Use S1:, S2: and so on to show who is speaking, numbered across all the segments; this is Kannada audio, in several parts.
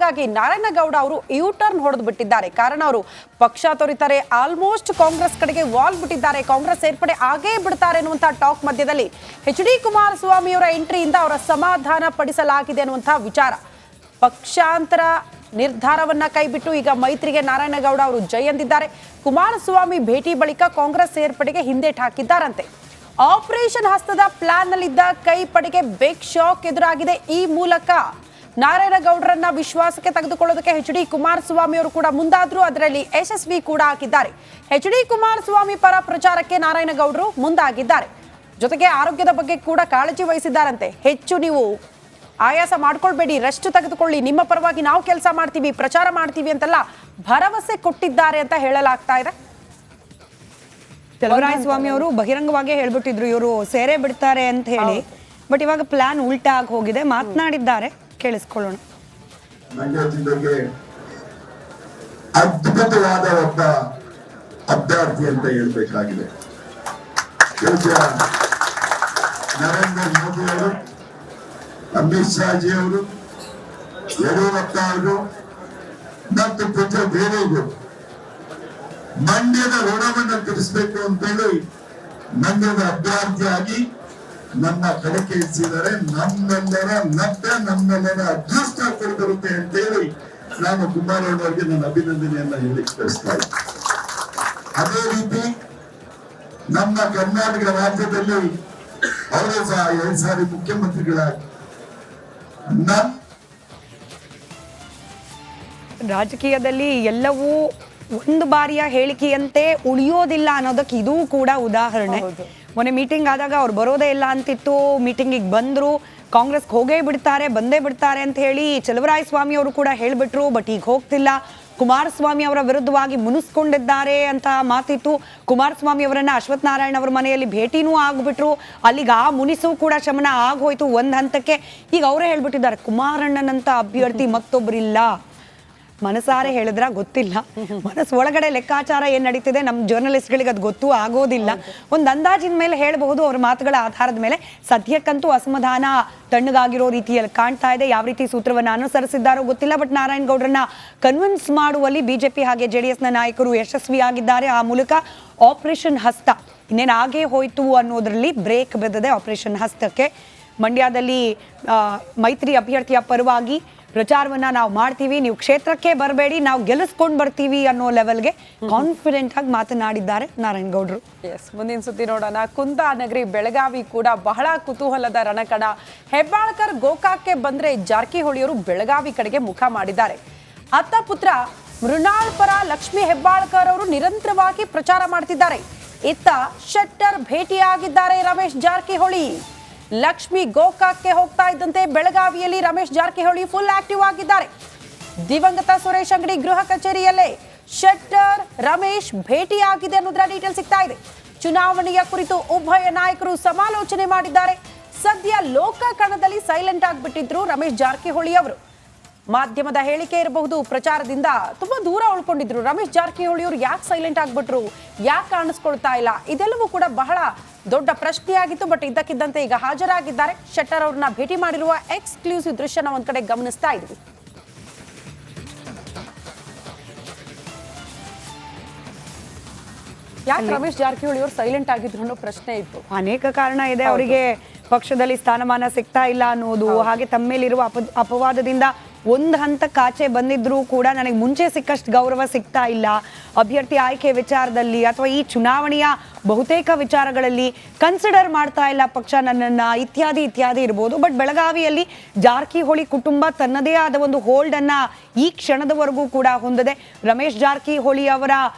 S1: ಹಾಗಾಗಿ ನಾರಾಯಣಗೌಡ ಅವರು ಯೂಟರ್ನ್ ಹೊಡೆದು ಬಿಟ್ಟಿದ್ದಾರೆ. ಕಾರಣ ಅವರು ಪಕ್ಷ ತೊರೆತಾರೆ, ಆಲ್ಮೋಸ್ಟ್ ಕಾಂಗ್ರೆಸ್ ಕಡೆಗೆ ವಾಲ್ ಬಿಟ್ಟಿದ್ದಾರೆ, ಕಾಂಗ್ರೆಸ್ ಸೇರ್ಪಡೆ ಆಗೇ ಬಿಡ್ತಾರೆ ಅನ್ನುವಂಥ ಟಾಕ್ ಮಧ್ಯದಲ್ಲಿ ಎಚ್ ಡಿ ಕುಮಾರಸ್ವಾಮಿ ಅವರ ಎಂಟ್ರಿಯಿಂದ ಅವರ ಸಮಾಧಾನ ಪಡಿಸಲಾಗಿದೆ ಅನ್ನುವಂಥ ವಿಚಾರ. ಪಕ್ಷಾಂತರ ನಿರ್ಧಾರವನ್ನ ಕೈಬಿಟ್ಟು ಈಗ ಮೈತ್ರಿಗೆ ನಾರಾಯಣಗೌಡ ಅವರು ಜೈ ಎಂದಿದ್ದಾರೆ. ಕುಮಾರಸ್ವಾಮಿ ಭೇಟಿ ಬಳಿಕ ಕಾಂಗ್ರೆಸ್ ಸೇರ್ಪಡೆಗೆ ಹಿಂದೇಟು ಹಾಕಿದ್ದಾರಂತೆ. ಆಪರೇಷನ್ ಹಸ್ತದ ಪ್ಲಾನ್ ನಲ್ಲಿದ್ದ ಕೈಪಡೆಗೆ ಬಿಗ್ ಶಾಕ್ ಎದುರಾಗಿದೆ. ಈ ಮೂಲಕ ನಾರಾಯಣಗೌಡರನ್ನ ವಿಶ್ವಾಸಕ್ಕೆ ತೆಗೆದುಕೊಳ್ಳೋದಕ್ಕೆ ಎಚ್ ಡಿ ಕುಮಾರಸ್ವಾಮಿ ಅವರು ಕೂಡ ಮುಂದಾದ್ರು, ಅದರಲ್ಲಿ ಯಶಸ್ವಿ ಕೂಡ ಆಗಿದ್ದಾರೆ. ಎಚ್ ಡಿ ಕುಮಾರಸ್ವಾಮಿ ಪರ ಪ್ರಚಾರಕ್ಕೆ ನಾರಾಯಣಗೌಡರು ಮುಂದಾಗಿದ್ದಾರೆ. ಜೊತೆಗೆ ಆರೋಗ್ಯದ ಬಗ್ಗೆ ಕೂಡ ಕಾಳಜಿ ವಹಿಸಿದ್ದಾರಂತೆ. ಹೆಚ್ಚು ನೀವು ಆಯಾಸ ಮಾಡ್ಕೊಳ್ಬೇಡಿ, ರೆಸ್ಟ್ ತೆಗೆದುಕೊಳ್ಳಿ, ನಿಮ್ಮ ಪರವಾಗಿ ನಾವು ಕೆಲಸ ಮಾಡ್ತೀವಿ, ಪ್ರಚಾರ ಮಾಡ್ತೀವಿ ಅಂತೆಲ್ಲ ಭರವಸೆ ಕೊಟ್ಟಿದ್ದಾರೆ ಅಂತ ಹೇಳಲಾಗ್ತಾ ಇದೆ.
S2: ಚಲುವರಾಯಸ್ವಾಮಿ ಅವರು ಬಹಿರಂಗವಾಗಿ ಹೇಳ್ಬಿಟ್ಟಿದ್ರು ಇವರು ಸೇರೆ ಬಿಡ್ತಾರೆ ಅಂತ ಹೇಳಿ. ಬಟ್ ಇವಾಗ ಪ್ಲಾನ್ ಉಲ್ಟಾ ಆಗಿ ಹೋಗಿದೆ, ಮಾತನಾಡಿದ್ದಾರೆ, ಕೇಳಿಸ್ಕೊಳ್ಳೋಣ.
S3: ಅದ್ಭುತವಾದ ಒಬ್ಬ ಅಭ್ಯರ್ಥಿ ಅಂತ ಹೇಳ್ಬೇಕಾಗಿದೆ. ನರೇಂದ್ರ ಮೋದಿ ಅವರು, ಅಮಿತ್ ಶಾಜಿ ಅವರು, ಯಡಿಯೂರಪ್ಪ ಅವರು ಮತ್ತು ಪುತ್ರ ಬೇರೆಗೂ ಮಂಡ್ಯದ ಋಣವನ್ನು ತೀರಿಸಬೇಕು ಅಂತೇಳಿ ಮಂಡ್ಯದ ಅಭ್ಯರ್ಥಿಯಾಗಿ ನನ್ನ ಕಡೆಗೆ ಇರಿಸಿದ್ದಾರೆ. ನಮ್ಮೆಲ್ಲರ ನಮ್ಮೆಲ್ಲರ ಅದೃಷ್ಟ ಕೊಡ್ಬರುತ್ತೆ ಅಂತೇಳಿ ನಾನು ಕುಮಾರಣ್ಣವರಿಗೆ ನನ್ನ ಅಭಿನಂದನೆಯನ್ನ ಹೇಳಿಕ್ಕೆ ಬಯಸ್ತಾ ಇದ್ದೀನಿ. ಅದೇ ರೀತಿ ನಮ್ಮ ಕರ್ನಾಟಕ ರಾಜ್ಯದಲ್ಲಿ ಅವರೇ ಸಹ 2 ಸಾರಿ ಮುಖ್ಯಮಂತ್ರಿಗಳಾಗಿ
S2: ರಾಜಕೀಯದಲ್ಲಿ ಎಲ್ಲವೂ ಒಂದು ಬಾರಿಯ ಹೇಳಿಕೆಯಂತೆ ಉಳಿಯೋದಿಲ್ಲ ಅನ್ನೋದಕ್ಕೆ ಇದು ಕೂಡ ಉದಾಹರಣೆ. ಮೊನ್ನೆ ಮೀಟಿಂಗ್ ಆದಾಗ ಅವ್ರು ಬರೋದೇ ಇಲ್ಲ ಅಂತಿತ್ತು, ಮೀಟಿಂಗಿಗೆ ಬಂದ್ರು, ಕಾಂಗ್ರೆಸ್ಗೆ ಹೋಗೇ ಬಿಡ್ತಾರೆ, ಬಂದೇ ಬಿಡ್ತಾರೆ ಅಂತ ಹೇಳಿ ಚಲುವರಾಯಸ್ವಾಮಿ ಅವರು ಕೂಡ ಹೇಳ್ಬಿಟ್ರು. ಬಟ್ ಈಗ ಹೋಗ್ತಿಲ್ಲ, ಕುಮಾರಸ್ವಾಮಿ ಅವರ ವಿರುದ್ಧವಾಗಿ ಮುನಿಸ್ಕೊಂಡಿದ್ದಾರೆ ಅಂತ ಮಾತಿತ್ತು. ಕುಮಾರಸ್ವಾಮಿ ಅವರನ್ನ ಅಶ್ವಥ್ ನಾರಾಯಣ ಅವರ ಮನೆಯಲ್ಲಿ ಭೇಟಿನೂ ಆಗ್ಬಿಟ್ರು. ಅಲ್ಲಿಗೆ ಆ ಮುನಿಸು ಕೂಡ ಶಮನ ಆಗೋಯ್ತು ಒಂದ್ ಹಂತಕ್ಕೆ. ಈಗ ಅವರೇ ಹೇಳ್ಬಿಟ್ಟಿದ್ದಾರೆ ಕುಮಾರಣ್ಣನಂತ ಅಭ್ಯರ್ಥಿ ಮತ್ತೊಬ್ಬರಿಲ್ಲ. ಮನಸಾರೆ ಹೇಳಿದ್ರ ಗೊತ್ತಿಲ್ಲ, ಮನಸ್ಸು ಒಳಗಡೆ ಲೆಕ್ಕಾಚಾರ ಏನ್ ನಡೀತಿದೆ ನಮ್ಮ ಜರ್ನಲಿಸ್ಟ್ಗಳಿಗೆ ಅದು ಗೊತ್ತೂ ಆಗೋದಿಲ್ಲ. ಒಂದು ಅಂದಾಜಿನ ಮೇಲೆ ಹೇಳಬಹುದು ಅವ್ರ ಮಾತುಗಳ ಆಧಾರದ ಮೇಲೆ. ಸದ್ಯಕ್ಕಂತೂ ಅಸಮಾಧಾನ ತಣ್ಣಗಾಗಿರೋ ರೀತಿಯಲ್ಲಿ ಕಾಣ್ತಾ ಇದೆ. ಯಾವ ರೀತಿ ಸೂತ್ರವನ್ನು ಅನುಸರಿಸಿದ್ದಾರೋ ಗೊತ್ತಿಲ್ಲ. ಬಟ್ ನಾರಾಯಣಗೌಡರನ್ನ ಕನ್ವಿನ್ಸ್ ಮಾಡುವಲ್ಲಿ ಬಿಜೆಪಿ ಹಾಗೆ ಜೆಡಿಎಸ್ನ ನಾಯಕರು ಯಶಸ್ವಿಯಾಗಿದ್ದಾರೆ. ಆ ಮೂಲಕ ಆಪರೇಷನ್ ಹಸ್ತ ಇನ್ನೇನು ಆಗೇ ಹೋಯ್ತು ಅನ್ನೋದ್ರಲ್ಲಿ ಬ್ರೇಕ್ ಬಿದ್ದಿದೆ ಆಪರೇಷನ್ ಹಸ್ತಕ್ಕೆ. ಮಂಡ್ಯದಲ್ಲಿ ಮೈತ್ರಿ ಅಭ್ಯರ್ಥಿಯ ಪರವಾಗಿ ಪ್ರಚಾರವನ್ನ ನಾವು ಮಾಡ್ತೀವಿ, ನೀವು ಕ್ಷೇತ್ರಕ್ಕೆ ಬರಬೇಡಿ, ನಾವು ಗೆಲ್ಲಿಸ್ಕೊಂಡು ಬರ್ತೀವಿ ಅನ್ನೋ ಲೆವೆಲ್ಗೆ ಕಾನ್ಫಿಡೆಂಟ್ ಆಗಿ ಮಾತನಾಡಿದ್ದಾರೆ ನಾರಾಯಣಗೌಡರು.
S1: ಮುಂದಿನ ಸುದ್ದಿ ನೋಡೋಣ. ಕುಂದಾನಗರಿ ಬೆಳಗಾವಿ ಕೂಡ ಬಹಳ ಕುತೂಹಲದ ರಣಕಣ. ಹೆಬ್ಬಾಳ್ಕರ್ ಗೋಕಾಕ್ಗೆ ಬಂದ್ರೆ ಜಾರಕಿಹೊಳಿಯವರು ಬೆಳಗಾವಿ ಕಡೆಗೆ ಮುಖ ಮಾಡಿದ್ದಾರೆ. ಅತ್ತ ಪುತ್ರ ಮೃಣಾಲ್ ಪರ ಲಕ್ಷ್ಮಿ ಹೆಬ್ಬಾಳ್ಕರ್ ಅವರು ನಿರಂತರವಾಗಿ ಪ್ರಚಾರ ಮಾಡ್ತಿದ್ದಾರೆ. ಇತ್ತ ಶೆಟ್ಟರ್ ಭೇಟಿಯಾಗಿದ್ದಾರೆ ರಮೇಶ್ ಜಾರಕಿಹೊಳಿ. ಲಕ್ಷ್ಮಿ ಗೋಕಾಕ್ಗೆ ಹೋಗ್ತಾ ಇದ್ದಂತೆ ಬೆಳಗಾವಿಯಲ್ಲಿ ರಮೇಶ್ ಜಾರಕಿಹೊಳಿ ಫುಲ್ ಆಕ್ಟಿವ್ ಆಗಿದ್ದಾರೆ. ದಿವಂಗತ ಸುರೇಶ್ ಅಂಗಡಿ ಗೃಹ ಕಚೇರಿಯಲ್ಲೇ ಶೆಟ್ಟರ್ ರಮೇಶ್ ಭೇಟಿಯಾಗಿದೆ ಅನ್ನೋದರ ಡೀಟೇಲ್ ಸಿಗ್ತಾ ಇದೆ. ಚುನಾವಣೆಯ ಕುರಿತು ಉಭಯ ನಾಯಕರು ಸಮಾಲೋಚನೆ ಮಾಡಿದ್ದಾರೆ. ಸದ್ಯ ಲೋಕ ಕಣದಲ್ಲಿ ಸೈಲೆಂಟ್ ಆಗಿಬಿಟ್ಟಿದ್ರು ರಮೇಶ್ ಜಾರಕಿಹೊಳಿ ಅವರು. ಮಾಧ್ಯಮದ ಹೇಳಿಕೆ ಇರಬಹುದು, ಪ್ರಚಾರದಿಂದ ತುಂಬಾ ದೂರ ಉಳ್ಕೊಂಡಿದ್ರು. ರಮೇಶ್ ಜಾರಕಿಹೊಳಿ ಅವರು ಯಾಕೆ ಸೈಲೆಂಟ್ ಆಗ್ಬಿಟ್ರು, ಯಾಕೆ ಕಾಣಿಸ್ಕೊಳ್ತಾ ಇಲ್ಲ, ಇದೆಲ್ಲವೂ ಕೂಡ ಬಹಳ ದೊಡ್ಡ ಪ್ರಶ್ನೆಯಾಗಿತ್ತು. ಬಟ್ ಇದ್ದಕ್ಕಿದ್ದಂತೆ ಈಗ ಹಾಜರಾಗಿದ್ದಾರೆ. ಶೆಟ್ಟರ್ ಅವ್ರನ್ನ ಭೇಟಿ ಮಾಡಿರುವ ಎಕ್ಸ್ಕ್ಲೂಸಿವ್ ದೃಶ್ಯನ ಒಂದ್ ಕಡೆ ಗಮನಿಸ್ತಾ ಇದ್ವಿ. ಯಾಕೆ ರಮೇಶ್ ಜಾರಕಿಹೊಳಿ ಅವರು ಸೈಲೆಂಟ್ ಆಗಿದ್ರು ಅನ್ನೋ ಪ್ರಶ್ನೆ ಇತ್ತು.
S2: ಅನೇಕ ಕಾರಣ ಇದೆ. ಅವರಿಗೆ ಪಕ್ಷದಲ್ಲಿ ಸ್ಥಾನಮಾನ ಸಿಗ್ತಾ ಇಲ್ಲ ಅನ್ನೋದು, ಹಾಗೆ ತಮ್ಮ ಮೇಲಿರುವ ಅಪವಾದದಿಂದ ಒಂದು ಹಂತಕ್ಕೆ ಆಚೆ ಬಂದಿದ್ರು ಕೂಡ ನನಗೆ ಮುಂಚೆ ಸಿಕ್ಕಷ್ಟು ಗೌರವ ಸಿಗ್ತಾ ಇಲ್ಲ, ಅಭ್ಯರ್ಥಿ ಆಯ್ಕೆ ವಿಚಾರದಲ್ಲಿ ಅಥವಾ ಈ ಚುನಾವಣೆಯ ಬಹುತೇಕ ವಿಚಾರಗಳಲ್ಲಿ ಕನ್ಸಿಡರ್ ಮಾಡ್ತಾ ಇಲ್ಲ ಪಕ್ಷ ನನ್ನನ್ನು, ಇತ್ಯಾದಿ ಇತ್ಯಾದಿ ಇರ್ಬೋದು. ಬಟ್ ಬೆಳಗಾವಿಯಲ್ಲಿ ಜಾರಕಿಹೊಳಿ ಕುಟುಂಬ ತನ್ನದೇ ಆದ ಒಂದು ಹೋಲ್ಡನ್ನು ಈ ಕ್ಷಣದವರೆಗೂ ಕೂಡ ಹೊಂದಿದೆ. ರಮೇಶ್ ಜಾರಕಿಹೊಳಿ ಅವರ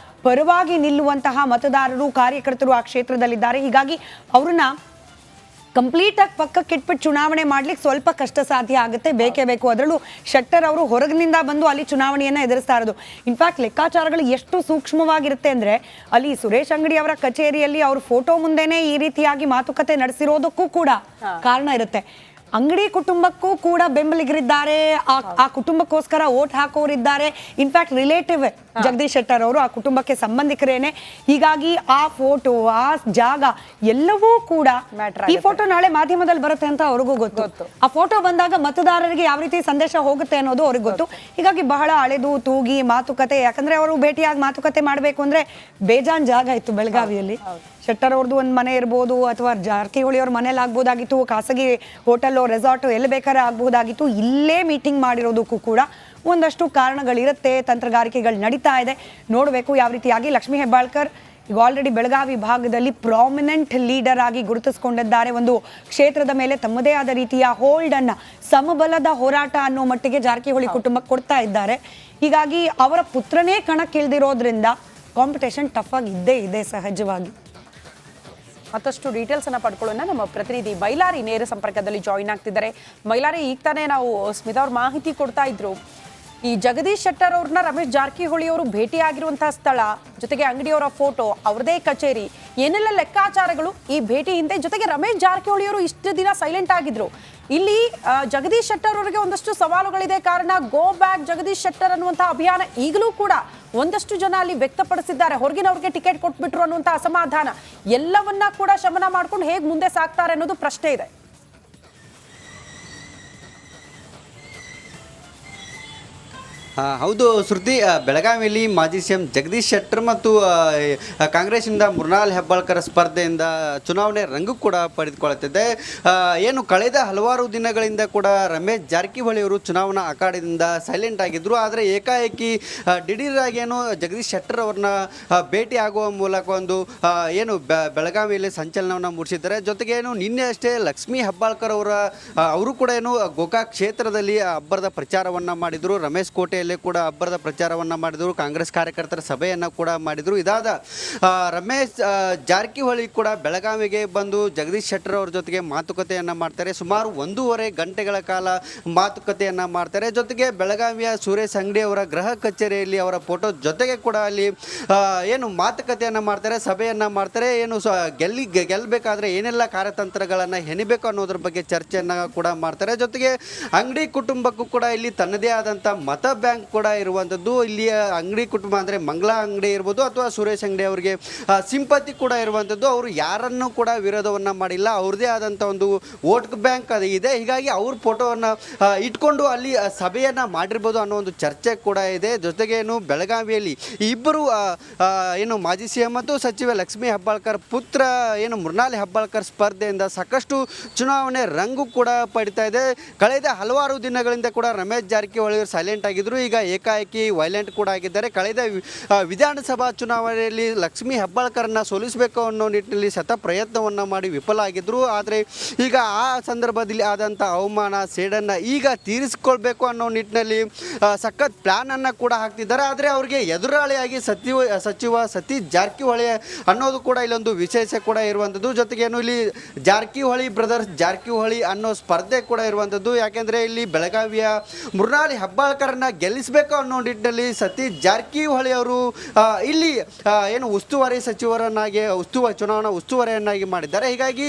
S2: ಪರವಾಗಿ ನಿಲ್ಲುವಂತಹ ಮತದಾರರು, ಕಾರ್ಯಕರ್ತರು ಆ ಕ್ಷೇತ್ರದಲ್ಲಿದ್ದಾರೆ. ಹೀಗಾಗಿ ಅವ್ರನ್ನ ಕಂಪ್ಲೀಟ್ ಆಗಿ ಪಕ್ಕಕ್ಕೆ ಇಟ್ಬಿಟ್ಟು ಚುನಾವಣೆ ಮಾಡ್ಲಿಕ್ಕೆ ಸ್ವಲ್ಪ ಕಷ್ಟ ಸಾಧ್ಯ ಆಗುತ್ತೆ, ಬೇಕೇ ಬೇಕು. ಅದರಲ್ಲೂ ಶೆಟ್ಟರ್ ಅವರು ಹೊರಗಿನಿಂದ ಬಂದು ಅಲ್ಲಿ ಚುನಾವಣೆಯನ್ನ ಎದುರಿಸ್ತಾ ಇರೋದು. ಇನ್ಫ್ಯಾಕ್ಟ್ ಲೆಕ್ಕಾಚಾರಗಳು ಎಷ್ಟು ಸೂಕ್ಷ್ಮವಾಗಿರುತ್ತೆ ಅಂದ್ರೆ, ಅಲ್ಲಿ ಸುರೇಶ್ ಅಂಗಡಿ ಅವರ ಕಚೇರಿಯಲ್ಲಿ ಅವ್ರ ಫೋಟೋ ಮುಂದೆನೆ ಈ ರೀತಿಯಾಗಿ ಮಾತುಕತೆ ನಡೆಸಿರೋದಕ್ಕೂ ಕೂಡ ಕಾರಣ ಇರುತ್ತೆ. ಅಂಗಡಿ ಕುಟುಂಬಕ್ಕೂ ಕೂಡ ಬೆಂಬಲಿಗರಿದ್ದಾರೆ, ಆ ಕುಟುಂಬಕ್ಕೋಸ್ಕರ ವೋಟ್ ಹಾಕೋರಿದ್ದಾರೆ. ಇನ್ಫ್ಯಾಕ್ಟ್ ರಿಲೇಟಿವ್ ಜಗದೀಶ್ ಶೆಟ್ಟರ್ ಅವರು ಆ ಕುಟುಂಬಕ್ಕೆ ಸಂಬಂಧಿಕರೇನೆ. ಹೀಗಾಗಿ ಆ ಫೋಟೋ, ಆ ಜಾಗ ಎಲ್ಲವೂ ಕೂಡ ಈ ಫೋಟೋ ನಾಳೆ ಮಾಧ್ಯಮದಲ್ಲಿ ಬರುತ್ತೆ ಅಂತ ಅವ್ರಿಗೂ ಗೊತ್ತು. ಆ ಫೋಟೋ ಬಂದಾಗ ಮತದಾರರಿಗೆ ಯಾವ ರೀತಿ ಸಂದೇಶ ಹೋಗುತ್ತೆ ಅನ್ನೋದು ಅವ್ರಿಗೆ ಗೊತ್ತು. ಹೀಗಾಗಿ ಬಹಳ ಅಳೆದು ತೂಗಿ ಮಾತುಕತೆ, ಯಾಕಂದ್ರೆ ಅವರು ಭೇಟಿಯಾಗಿ ಮಾತುಕತೆ ಮಾಡಬೇಕು ಅಂದ್ರೆ ಬೇಜಾನ್ ಜಾಗ ಇತ್ತು ಬೆಳಗಾವಿಯಲ್ಲಿ. ಶೆಟ್ಟರ್ ಅವ್ರದ್ದು ಒಂದು ಮನೆ ಇರ್ಬೋದು, ಅಥವಾ ಜಾರಕಿಹೊಳಿ ಅವ್ರ ಮನೇಲಿ ಆಗ್ಬೋದಾಗಿತ್ತು, ಖಾಸಗಿ ಹೋಟೆಲ್ ರೆಸಾರ್ಟ್ ಎಲ್ಲಿ ಬೇಕಾದ್ರೆ ಆಗ್ಬೋದಾಗಿತ್ತು. ಇಲ್ಲೇ ಮೀಟಿಂಗ್ ಮಾಡಿರೋದಕ್ಕೂ ಕೂಡ ಒಂದಷ್ಟು ಕಾರಣಗಳಿರುತ್ತೆ, ತಂತ್ರಗಾರಿಕೆಗಳು ನಡೀತಾ ಇದೆ. ನೋಡಬೇಕು ಯಾವ ರೀತಿಯಾಗಿ. ಲಕ್ಷ್ಮೀ ಹೆಬ್ಬಾಳ್ಕರ್ ಈಗ ಆಲ್ರೆಡಿ ಬೆಳಗಾವಿ ಭಾಗದಲ್ಲಿ ಪ್ರಾಮಿನೆಂಟ್ ಲೀಡರ್ ಆಗಿ ಗುರುತಿಸಿಕೊಂಡಿದ್ದಾರೆ. ಒಂದು ಕ್ಷೇತ್ರದ ಮೇಲೆ ತಮ್ಮದೇ ಆದ ರೀತಿಯ ಹೋಲ್ಡ್ ಅನ್ನ, ಸಮಬಲದ ಹೋರಾಟ ಅನ್ನೋ ಮಟ್ಟಿಗೆ ಜಾರಕಿಹೊಳಿ ಕುಟುಂಬಕ್ಕೆ ಕೊಡ್ತಾ ಇದ್ದಾರೆ. ಹೀಗಾಗಿ ಅವರ ಪುತ್ರನೇ ಕಣಕ್ಕಿಳಿದಿರೋದ್ರಿಂದ ಕಾಂಪಿಟೇಷನ್ ಟಫ್ ಆಗಿ ಇದ್ದೇ ಇದೆ ಸಹಜವಾಗಿ.
S1: ಮತ್ತಷ್ಟು ಡೀಟೇಲ್ಸ್ ಅನ್ನ ಪಡ್ಕೊಳ್ಳೋಣ. ನಮ್ಮ ಪ್ರತಿನಿಧಿ ಮೈಲಾರಿ ನೇರ ಸಂಪರ್ಕದಲ್ಲಿ ಜಾಯಿನ್ ಆಗ್ತಿದ್ದಾರೆ. ಮೈಲಾರಿ, ಈಗ ತಾನೇ ನಾವು ಸ್ಮಿತಾ ಅವ್ರ ಮಾಹಿತಿ ಕೊಡ್ತಾ ಇದ್ರು, ಈ ಜಗದೀಶ್ ಶೆಟ್ಟರ್ ಅವ್ರನ್ನ ರಮೇಶ್ ಜಾರಕಿಹೊಳಿ ಅವರು ಭೇಟಿಯಾಗಿರುವಂತಹ ಸ್ಥಳ, ಜೊತೆಗೆ ಅಂಗಡಿಯವರ ಫೋಟೋ, ಅವ್ರದೇ ಕಚೇರಿ, ಏನೆಲ್ಲ ಲೆಕ್ಕಾಚಾರಗಳು ಈ ಭೇಟಿ ಹಿಂದೆ, ಜೊತೆಗೆ ರಮೇಶ್ ಜಾರಕಿಹೊಳಿ ಅವರು ಇಷ್ಟು ದಿನ ಸೈಲೆಂಟ್ ಆಗಿದ್ರು. ಇಲ್ಲಿ ಜಗದೀಶ್ ಶೆಟ್ಟರ್ ಅವರಿಗೆ ಒಂದಷ್ಟು ಸವಾಲುಗಳಿದೆ. ಕಾರಣ ಗೋ ಬ್ಯಾಕ್ ಜಗದೀಶ್ ಶೆಟ್ಟರ್ ಅನ್ನುವಂತಹ ಅಭಿಯಾನ ಈಗಲೂ ಕೂಡ ಒಂದಷ್ಟು ಜನ ಅಲ್ಲಿ ವ್ಯಕ್ತಪಡಿಸಿದ್ದಾರೆ. ಹೊರಗಿನವ್ರಿಗೆ ಟಿಕೆಟ್ ಕೊಟ್ಬಿಟ್ರು ಅನ್ನುವಂಥ ಅಸಮಾಧಾನ ಎಲ್ಲವನ್ನ ಕೂಡ ಶಮನ ಮಾಡ್ಕೊಂಡು ಹೇಗೆ ಮುಂದೆ ಸಾಕ್ತಾರೆ ಅನ್ನೋದು ಪ್ರಶ್ನೆ ಇದೆ.
S4: ಹೌದು ಶ್ರುತಿ, ಬೆಳಗಾವಿಯಲ್ಲಿ ಮಾಜಿ ಸಿಎಂ ಜಗದೀಶ್ ಶೆಟ್ಟರ್ ಮತ್ತು ಕಾಂಗ್ರೆಸ್ನಿಂದ ಮೃಣಾಲ್ ಹೆಬ್ಬಾಳ್ಕರ್ ಸ್ಪರ್ಧೆಯಿಂದ ಚುನಾವಣೆ ರಂಗು ಕೂಡ ಪಡೆದುಕೊಳ್ಳುತ್ತಿದೆ. ಏನು ಕಳೆದ ಹಲವಾರು ದಿನಗಳಿಂದ ಕೂಡ ರಮೇಶ್ ಜಾರಕಿಹೊಳಿ ಅವರು ಚುನಾವಣಾ ಅಖಾಡದಿಂದ ಸೈಲೆಂಟ್ ಆಗಿದ್ದರು. ಆದರೆ ಏಕಾಏಕಿ ದಿಢೀರಾಗಿ ಏನು ಜಗದೀಶ್ ಶೆಟ್ಟರ್ ಅವ್ರನ್ನ ಭೇಟಿ ಆಗುವ ಮೂಲಕ ಒಂದು ಏನು ಬೆಳಗಾವಿಯಲ್ಲಿ ಸಂಚಲನವನ್ನು ಮೂಡಿಸಿದ್ದಾರೆ. ಜೊತೆಗೆ ಏನು ನಿನ್ನೆ ಅಷ್ಟೇ ಲಕ್ಷ್ಮೀ ಹೆಬ್ಬಾಳ್ಕರ್ ಅವರು ಕೂಡ ಏನು ಗೋಕಾಕ್ ಕ್ಷೇತ್ರದಲ್ಲಿ ಅಬ್ಬರದ ಪ್ರಚಾರವನ್ನು ಮಾಡಿದರು. ರಮೇಶ್ ಕೋಟೆಯಲ್ಲಿ ಕೂಡ ಅಬ್ಬರದ ಪ್ರಚಾರವನ್ನು ಮಾಡಿದರು. ಕಾಂಗ್ರೆಸ್ ಕಾರ್ಯಕರ್ತರ ಸಭೆಯನ್ನು ಕೂಡ ಮಾಡಿದರು. ಇದಾದ ರಮೇಶ್ ಜಾರಕಿಹೊಳಿ ಕೂಡ ಬೆಳಗಾವಿಗೆ ಬಂದು ಜಗದೀಶ್ ಶೆಟ್ಟರ್ ಅವ್ರ ಜೊತೆಗೆ ಮಾತುಕತೆಯನ್ನು ಮಾಡ್ತಾರೆ. ಸುಮಾರು 1.5 ಗಂಟೆಗಳ ಕಾಲ ಮಾತುಕತೆಯನ್ನು ಮಾಡ್ತಾರೆ. ಜೊತೆಗೆ ಬೆಳಗಾವಿಯ ಸುರೇಶ್ ಅಂಗಡಿ ಅವರ ಗೃಹ ಕಚೇರಿಯಲ್ಲಿ ಅವರ ಫೋಟೋ ಜೊತೆಗೆ ಕೂಡ ಅಲ್ಲಿ ಏನು ಮಾತುಕತೆಯನ್ನು ಮಾಡ್ತಾರೆ, ಸಭೆಯನ್ನು ಮಾಡ್ತಾರೆ. ಏನು ಗೆಲ್ಲಬೇಕಾದ್ರೆ ಏನೆಲ್ಲ ಕಾರ್ಯತಂತ್ರಗಳನ್ನು ಹೆಣಿಬೇಕು ಅನ್ನೋದ್ರ ಬಗ್ಗೆ ಚರ್ಚೆಯನ್ನು ಕೂಡ ಮಾಡ್ತಾರೆ. ಜೊತೆಗೆ ಅಂಗಡಿ ಕುಟುಂಬಕ್ಕೂ ಕೂಡ ಇಲ್ಲಿ ತನ್ನದೇ ಆದಂಥ ಮತ ಬ್ಯಾಂಕ್ ಕೂಡ ಇರುವಂಥದ್ದು. ಇಲ್ಲಿಯ ಅಂಗಡಿ ಕುಟುಂಬ ಅಂದರೆ ಮಂಗಳಾ ಅಂಗಡಿ ಇರ್ಬೋದು ಅಥವಾ ಸುರೇಶ್ ಅಂಗಡಿ ಅವರಿಗೆ ಸಿಂಪತಿ ಕೂಡ ಇರುವಂಥದ್ದು. ಅವರು ಯಾರನ್ನೂ ಕೂಡ ವಿರೋಧವನ್ನು ಮಾಡಿಲ್ಲ. ಅವ್ರದ್ದೇ ಆದಂಥ ಒಂದು ವೋಟ್ ಬ್ಯಾಂಕ್ ಅದು ಇದೆ. ಹೀಗಾಗಿ ಅವ್ರ ಫೋಟೋವನ್ನು ಇಟ್ಕೊಂಡು ಅಲ್ಲಿ ಸಭೆಯನ್ನು ಮಾಡಿರ್ಬೋದು ಅನ್ನೋ ಒಂದು ಚರ್ಚೆ ಕೂಡ ಇದೆ. ಜೊತೆಗೆ ಏನು ಬೆಳಗಾವಿಯಲ್ಲಿ ಇಬ್ಬರು ಏನು ಮಾಜಿ ಸಿಎಂ ಮತ್ತು ಸಚಿವ ಲಕ್ಷ್ಮೀ ಹೆಬ್ಬಾಳ್ಕರ್ ಪುತ್ರ ಏನು ಮೃಣಾಲ್ ಹೆಬ್ಬಾಳ್ಕರ್ ಸ್ಪರ್ಧೆಯಿಂದ ಸಾಕಷ್ಟು ಚುನಾವಣೆ ರಂಗು ಕೂಡ ಪಡಿತಾ ಇದೆ. ಕಳೆದ ಹಲವಾರು ದಿನಗಳಿಂದ ಕೂಡ ರಮೇಶ್ ಜಾರಕಿಹೊಳಿ ಸೈಲೆಂಟ್ ಆಗಿದ್ದರು. ಈಗ ಏಕಾಏಕಿ ವೈಲೆಂಟ್ ಕೂಡ ಆಗಿದ್ದಾರೆ. ಕಳೆದ ವಿಧಾನಸಭಾ ಚುನಾವಣೆಯಲ್ಲಿ ಲಕ್ಷ್ಮೀ ಹೆಬ್ಬಾಳ್ಕರ್ನ ಸೋಲಿಸಬೇಕು ಅನ್ನೋ ನಿಟ್ಟಿನಲ್ಲಿ ಶತ ಪ್ರಯತ್ನವನ್ನು ಮಾಡಿ ವಿಫಲ ಆಗಿದ್ದರು. ಆದರೆ ಈಗ ಆ ಸಂದರ್ಭದಲ್ಲಿ ಆದಂಥ ಅವಮಾನ ಸೇಡನ್ನು ಈಗ ತೀರಿಸಿಕೊಳ್ಬೇಕು ಅನ್ನೋ ನಿಟ್ಟಿನಲ್ಲಿ ಸಖತ್ ಪ್ಲ್ಯಾನನ್ನು ಕೂಡ ಹಾಕ್ತಿದ್ದಾರೆ. ಆದರೆ ಅವರಿಗೆ ಎದುರಾಳಿಯಾಗಿ ಸಚಿವ ಸತೀಶ್ ಜಾರಕಿಹೊಳಿ ಅನ್ನೋದು ಕೂಡ ಇಲ್ಲೊಂದು ವಿಶೇಷ ಕೂಡ ಇರುವಂಥದ್ದು. ಜೊತೆಗೇನು ಇಲ್ಲಿ ಜಾರಕಿಹೊಳಿ ಬ್ರದರ್ಸ್ ಜಾರಕಿಹೊಳಿ ಅನ್ನೋ ಸ್ಪರ್ಧೆ ಕೂಡ ಇರುವಂಥದ್ದು. ಯಾಕೆಂದರೆ ಇಲ್ಲಿ ಬೆಳಗಾವಿಯ ಮೃಣಾಲ್ ಹೆಬ್ಬಾಳ್ಕರ್ನ ಗೆಲ್ಲಿಸಬೇಕು ಅನ್ನೋ ನಿಟ್ಟಿನಲ್ಲಿ ಸತೀಶ್ ಜಾರಕಿಹೊಳಿ ಅವರು ಇಲ್ಲಿ ಏನು ಉಸ್ತುವಾರಿ ಸಚಿವರನ್ನಾಗಿ ಚುನಾವಣಾ ಉಸ್ತುವಾರಿಯನ್ನಾಗಿ ಮಾಡಿದ್ದಾರೆ. ಹೀಗಾಗಿ